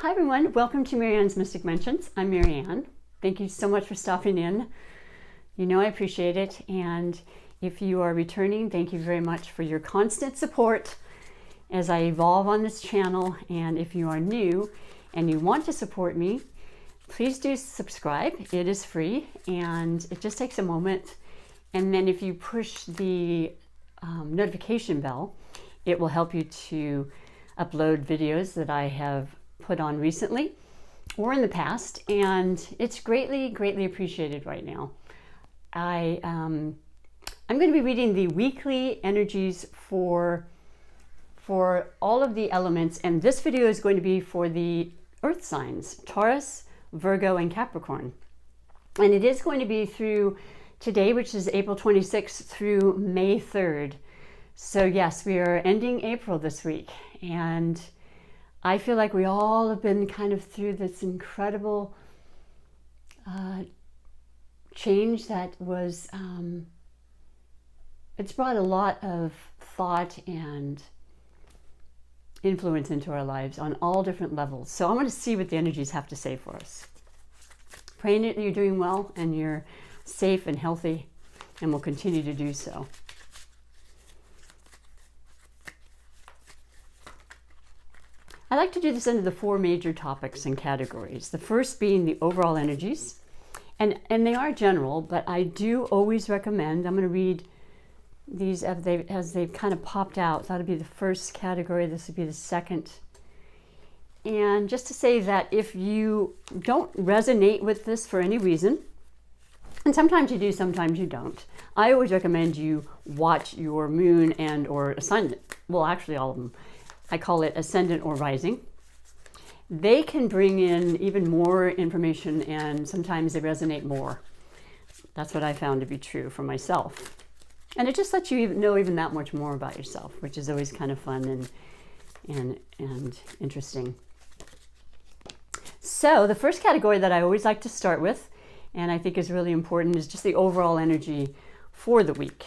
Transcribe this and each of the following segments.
Hi everyone, welcome to MaryAnne's Mystic Mentions. I'm MaryAnne. Thank you so much for stopping in. You know I appreciate it, and if you are returning, thank you very much for your constant support as I evolve on this channel. And if you are new and you want to support me, please do subscribe. It is free and it just takes a moment. And then if you push the notification bell, it will help you to upload videos that I have put on recently or in the past, and it's greatly appreciated right now. I'm going to be reading the weekly energies for all of the elements, and this video is going to be for the earth signs, Taurus, Virgo, and Capricorn. And it is going to be through today, which is April 26th, through May 3rd. So yes, we are ending April this week, and I feel like we all have been kind of through this incredible change that was, it's brought a lot of thought and influence into our lives on all different levels. So I want to see what the energies have to say for us. Praying that you're doing well and you're safe and healthy, and will continue to do so. I like to do this under the four major topics and categories. The first being the overall energies, and they are general, but I do always recommend, I'm going to read these as they've kind of popped out. That'll be the first category, this would be the second. And just to say that if you don't resonate with this for any reason, and sometimes you do, sometimes you don't, I always recommend you watch your moon and or ascendant, well actually all of them. I call it ascendant or rising. They can bring in even more information, and sometimes they resonate more. That's what I found to be true for myself. And it just lets you know even that much more about yourself, which is always kind of fun and interesting. So the first category that I always like to start with, and I think is really important, is just the overall energy for the week.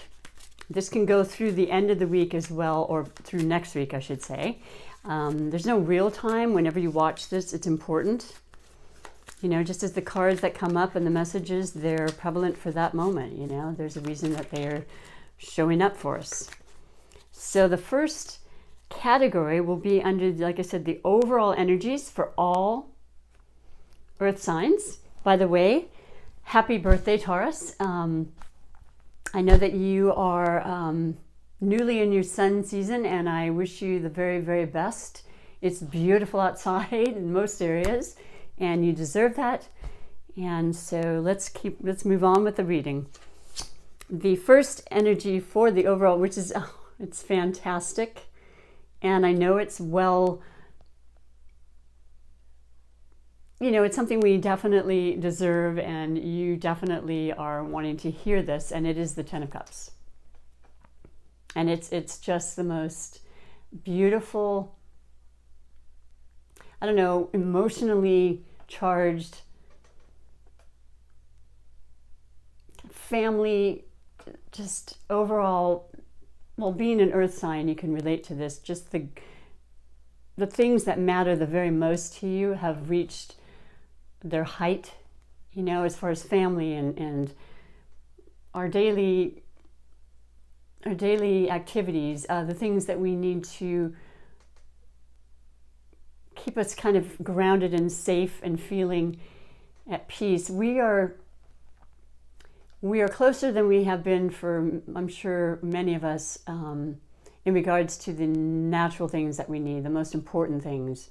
This can go through the end of the week as well, or through next week, I should say. There's no real time. Whenever you watch this, it's important. You know, just as the cards that come up and the messages, they're prevalent for that moment. You know, there's a reason that they're showing up for us. So the first category will be under, like I said, the overall energies for all earth signs. By the way, happy birthday, Taurus. I know that you are newly in your sun season, and I wish you the very best. It's beautiful outside in most areas, and you deserve that. And so let's move on with the reading. The first energy for the overall, which is, it's fantastic, and I know it's you know, it's something we definitely deserve, and you definitely are wanting to hear this, and it is the Ten of Cups. And it's just the most beautiful, I don't know, emotionally charged family, just overall, well, being an earth sign, you can relate to this, just the things that matter the very most to you have reached their height, you know, as far as family and our daily activities, the things that we need to keep us kind of grounded and safe and feeling at peace. We are closer than we have been for, I'm sure, many of us, in regards to the natural things that we need, the most important things,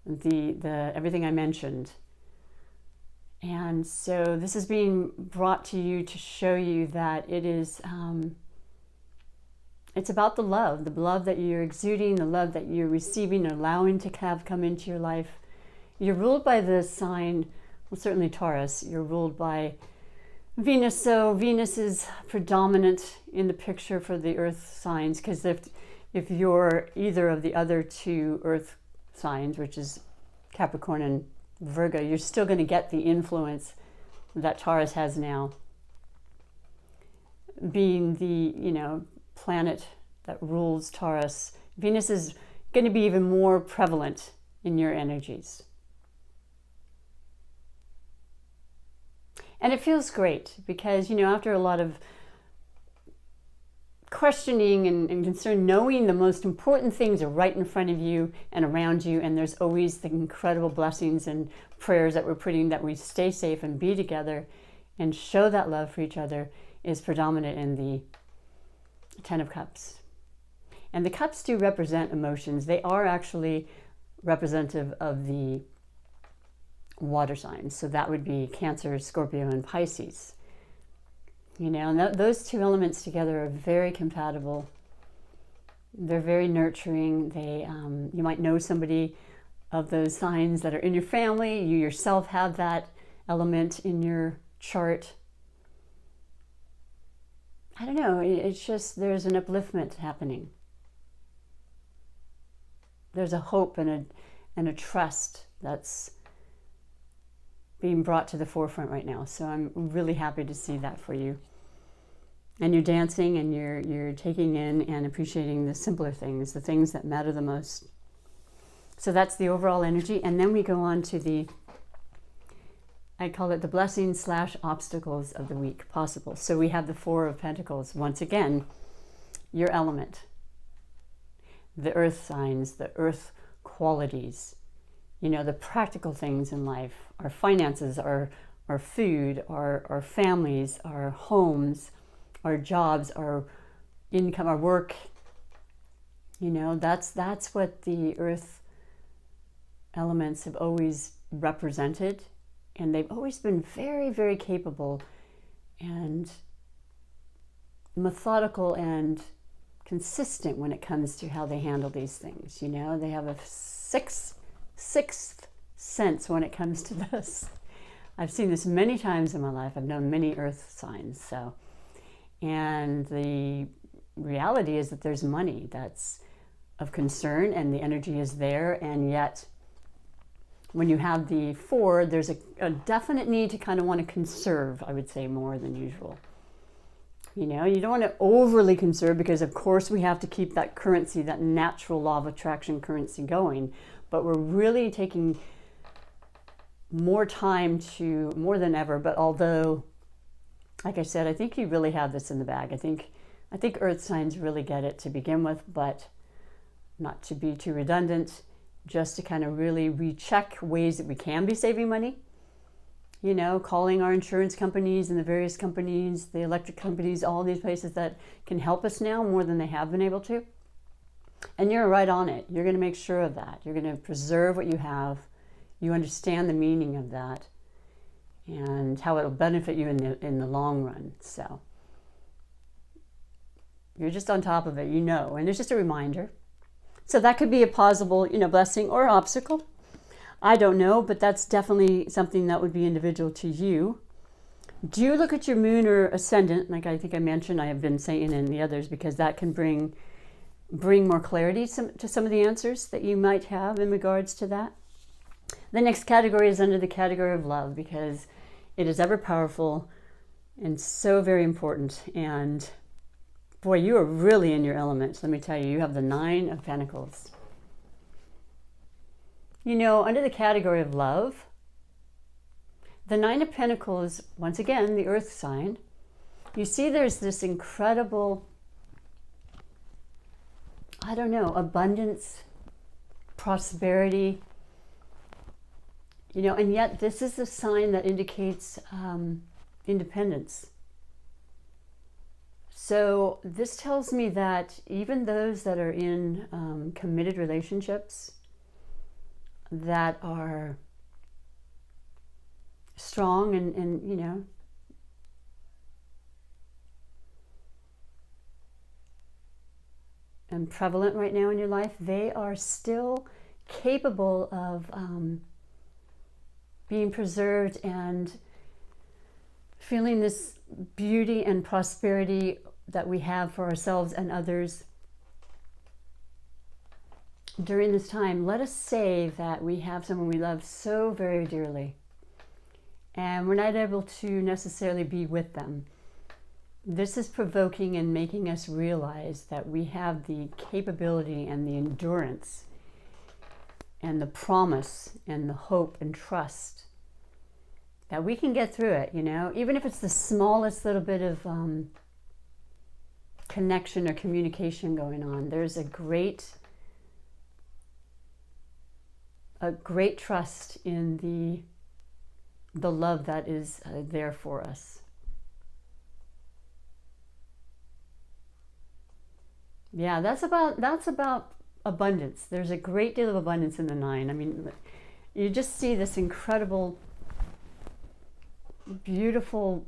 the everything I mentioned. And so this is being brought to you to show you that it is, it's about the love that you're exuding, the love that you're receiving, allowing to have come into your life. You're ruled by the sign, well, certainly Taurus, you're ruled by Venus. So Venus is predominant in the picture for the earth signs, because if you're either of the other two earth signs, which is Capricorn and Virgo, you're still going to get the influence that Taurus has now, being the, you know, planet that rules Taurus. Venus is going to be even more prevalent in your energies. And it feels great because, after a lot of questioning and concern, knowing the most important things are right in front of you and around you, and there's always the incredible blessings and prayers that we're putting that we stay safe and be together and show that love for each other, is predominant in the Ten of Cups. And the cups do represent emotions. They are actually representative of the water signs. So that would be Cancer, Scorpio, and Pisces. And those two elements together are very compatible. They're very nurturing. You might know somebody of those signs that are in your family. You yourself have that element in your chart. I don't know, it's just there's an upliftment happening. There's a hope and a trust that's being brought to the forefront right now. So I'm really happy to see that for you. And you're dancing and you're taking in and appreciating the simpler things, the things that matter the most. So that's the overall energy. And then we go on to I call it the blessings / obstacles of the week possible. So we have the Four of Pentacles. Once again, your element, the earth signs, the earth qualities, the practical things in life, our finances, our food, our families, our homes, our jobs, our income, our work. That's what the earth elements have always represented. And they've always been very, very capable and methodical and consistent when it comes to how they handle these things. They have a sixth sense when it comes to this. I've seen this many times in my life. I've known many earth signs. And the reality is that there's money that's of concern and the energy is there, and yet when you have the Four, there's a definite need to kind of want to conserve, I would say, more than usual. You don't want to overly conserve because, of course, we have to keep that currency, that natural law of attraction currency going. But we're really taking more time more than ever. But although, like I said, I think you really have this in the bag. I think earth signs really get it to begin with, but not to be too redundant, just to kind of really recheck ways that we can be saving money. Calling our insurance companies and the various companies, the electric companies, all these places that can help us now more than they have been able to. And you're right on it. You're going to make sure of that. You're going to preserve what you have. You understand the meaning of that and how it'll benefit you in the long run. So you're just on top of it, and it's just a reminder. So that could be a possible, blessing or obstacle. I don't know, but that's definitely something that would be individual to you. Do look at your moon or ascendant, like I think I mentioned, I have been saying in the others, because that can bring more clarity to some of the answers that you might have in regards to that. The next category is under the category of love, because it is ever powerful and so very important. And boy, you are really in your element. Let me tell you, you have the Nine of Pentacles. Under the category of love, the Nine of Pentacles, once again, the earth sign, you see there's this incredible, abundance, prosperity, and yet this is a sign that indicates independence. So this tells me that even those that are in committed relationships that are strong and and prevalent right now in your life, they are still capable of being preserved and feeling this beauty and prosperity that we have for ourselves and others during this time. Let us say that we have someone we love so very dearly and we're not able to necessarily be with them. This is provoking and making us realize that we have the capability and the endurance and the promise and the hope and trust that we can get through it, you know, even if it's the smallest little bit of connection or communication going on. There's a great trust in the love that is there for us. Yeah, that's about abundance. There's a great deal of abundance in the 9. I mean, you just see this incredible, beautiful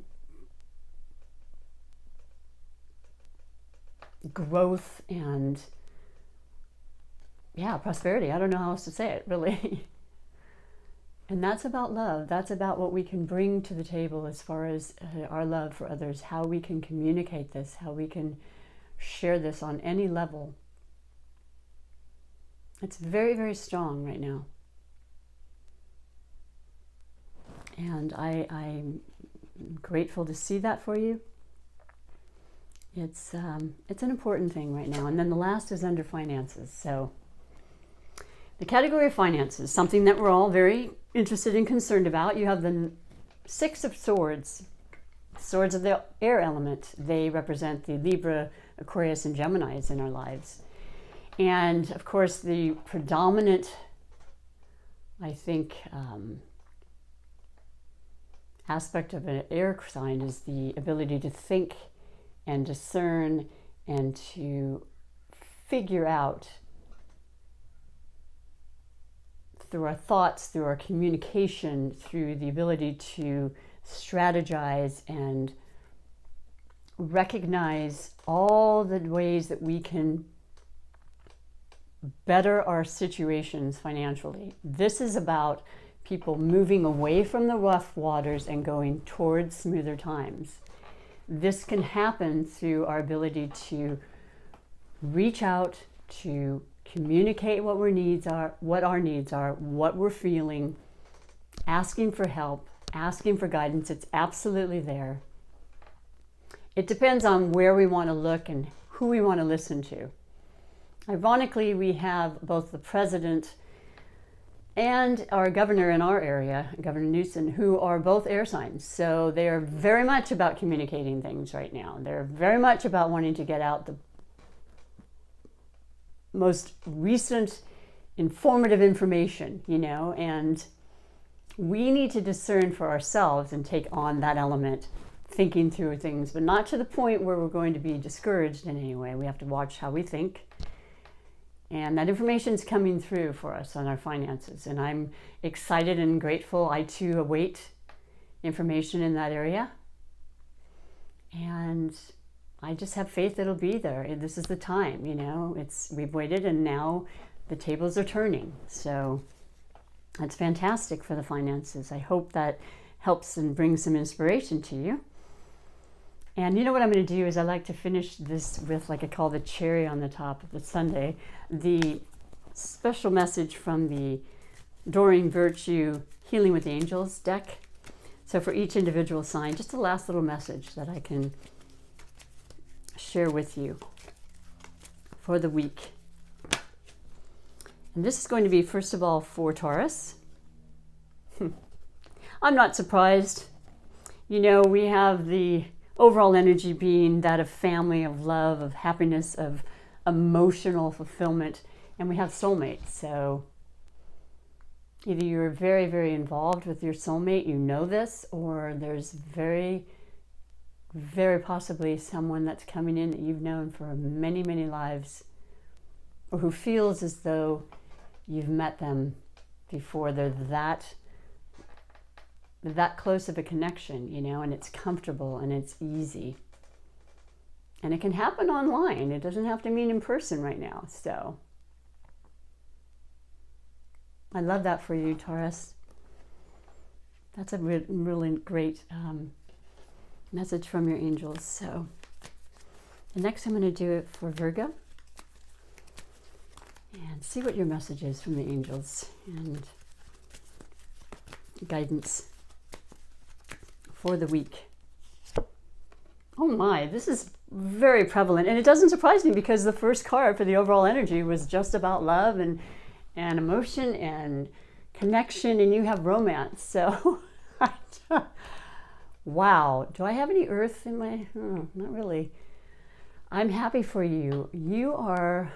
growth and, yeah, prosperity. I don't know how else to say it, really. And that's about love. That's about what we can bring to the table as far as our love for others, how we can communicate this, how we can share this on any level. It's very, very strong right now. And I'm grateful to see that for you. It's an important thing right now. And then the last is under finances. So the category of finances, something that we're all very interested and concerned about. You have the 6 of Swords, swords of the air element. They represent the Libra, Aquarius, and Geminis in our lives. And of course, the predominant, I think, aspect of an air sign is the ability to think and discern and to figure out through our thoughts, through our communication, through the ability to strategize and recognize all the ways that we can better our situations financially. This is about people moving away from the rough waters and going towards smoother times. This can happen through our ability to reach out, to communicate what our needs are, what we're feeling, asking for help, asking for guidance. It's absolutely there. It depends on where we want to look and who we want to listen to. Ironically, we have both the president and our governor in our area, Governor Newsom, who are both air signs. So they are very much about communicating things right now. They're very much about wanting to get out the most recent informative information, you know, and we need to discern for ourselves and take on that element, thinking through things, but not to the point where we're going to be discouraged in any way. We have to watch how we think. And that information is coming through for us on our finances. And I'm excited and grateful. I too await information in that area. And I just have faith it'll be there. This is the time, you know. We've waited and now the tables are turning. So that's fantastic for the finances. I hope that helps and brings some inspiration to you. And you know what I'm going to do is I like to finish this with, like I call the cherry on the top of the sundae, the special message from the Doreen Virtue Healing with the Angels deck. So for each individual sign, just a last little message that I can share with you for the week. And this is going to be, first of all, for Taurus. I'm not surprised. You know, we have the overall energy being that of family, of love, of happiness, of emotional fulfillment, and we have soulmates. So either you're very, very involved with your soulmate, you know this, or there's very, very possibly someone that's coming in that you've known for many, many lives, or who feels as though you've met them before. They're that close of a connection, you know, and it's comfortable and it's easy. And it can happen online. It doesn't have to mean in person right now. So I love that for you, Taurus. That's a really great message from your angels. So the next I'm going to do it for Virgo and see what your message is from the angels and guidance for the week. Oh my, this is very prevalent, and it doesn't surprise me because the first card for the overall energy was just about love and emotion and connection, and you have romance. So, wow. Do I have any earth in my, not really. I'm happy for you. You are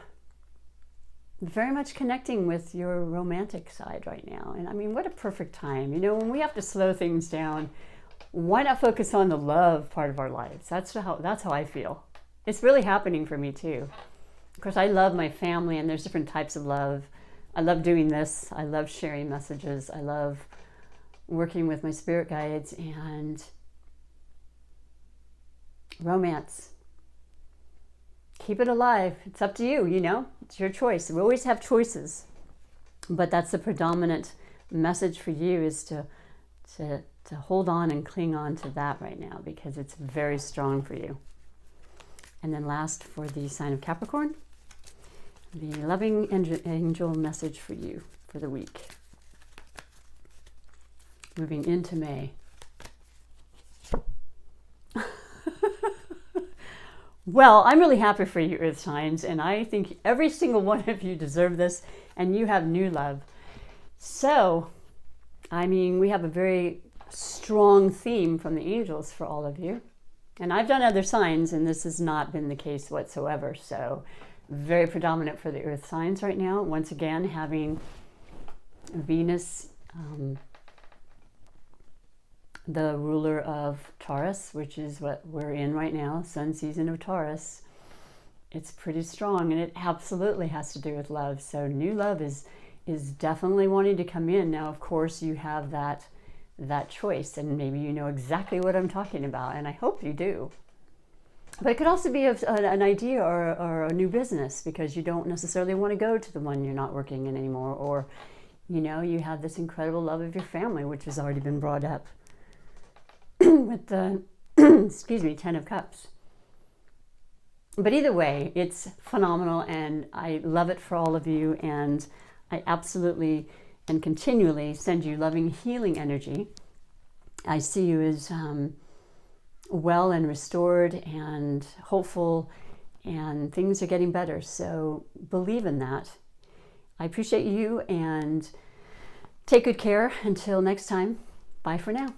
very much connecting with your romantic side right now. And I mean, what a perfect time. You know, when we have to slow things down, why not focus on the love part of our lives? That's how I feel. It's really happening for me too. Of course, I love my family, and there's different types of love. I love doing this. I love sharing messages. I love working with my spirit guides and romance. Keep it alive. It's up to you, you know. It's your choice. We always have choices. But that's the predominant message for you, is to hold on and cling on to that right now, because it's very strong for you. And then last, for the sign of Capricorn, the loving angel message for you for the week. Moving into May. Well, I'm really happy for you, Earth signs, and I think every single one of you deserve this, and you have new love. So, I mean, we have a very strong theme from the angels for all of you. And I've done other signs, and this has not been the case whatsoever. So, very predominant for the Earth signs right now. Once again, having Venus, the ruler of Taurus, which is what we're in right now, sun season of Taurus. It's pretty strong, and it absolutely has to do with love. So new love is definitely wanting to come in. Now, of course, you have that choice, and maybe you know exactly what I'm talking about, and I hope you do. But it could also be an idea or a new business, because you don't necessarily want to go to the one you're not working in anymore, or, you know, you have this incredible love of your family, which has already been brought up with the, excuse me, 10 of Cups. But either way, it's phenomenal, and I love it for all of you, and I absolutely and continually send you loving, healing energy. I see you as well and restored and hopeful, and things are getting better. So believe in that. I appreciate you, and take good care. Until next time, bye for now.